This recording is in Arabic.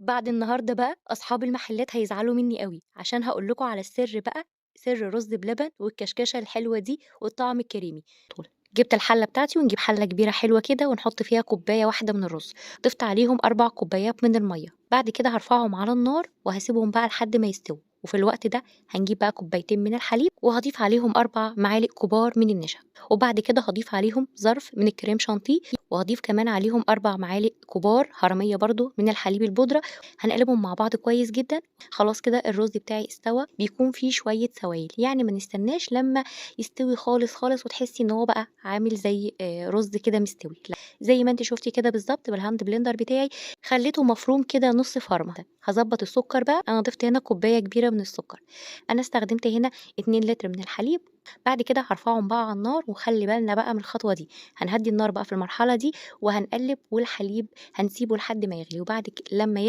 بعد النهارده بقى أصحاب المحلات هيزعلوا مني أوي، عشان هاقول لكم على السر بقى، سر رز بلبن والكشكشة الحلوة دي والطعم الكريمي. جبت الحلة بتاعتي ونجيب حلة كبيرة حلوة كده ونحط فيها كوباية واحدة من الرز، ضفت عليهم 4 كوبايات من المَيّة، بعد كده هارفعهم على النار وهاسيبهم بقى لحد ما يستووا، وفي الوقت ده هنجيب بقى كوبايتين من الحليب وهاضيف عليهم 4 معالق كبار من النشا، وبعد كده هاضيف عليهم ظرف من الكريم شانتيه، وهاضيف كمان عليهم 4 معالق كبار حرامية برضه من الحليب البودرة، هنقلبهم مع بعض كويس جدًا. خلاص كده الرز بتاعي استوى، بيكون فيه شوية سوايل، يعني ما نستناش لمّا يستوي خالص، خالص وتحسي إن هو بقى عامل زي رز كده مستوي، لأ، زي ما أنتِ شُفتِ كده بالضبط بالهاند بلندر بتاعي خلّيته مفروم كده نُص فرمة. هاضبّط السكر بقى، أنا ضِفت هنا كوباية كبيرة من السكر، أنا استخدمت هنا 2 لتر من الحليب، بعد كده هارفعهم بقى على النار وخلّي بالنا بقى من الخطوة دي، هنهدّي النار بقى في المرحلة دي وهنقلّب والحليب هنسيبه لحد ما يغلي، وبعد لمّا يغلي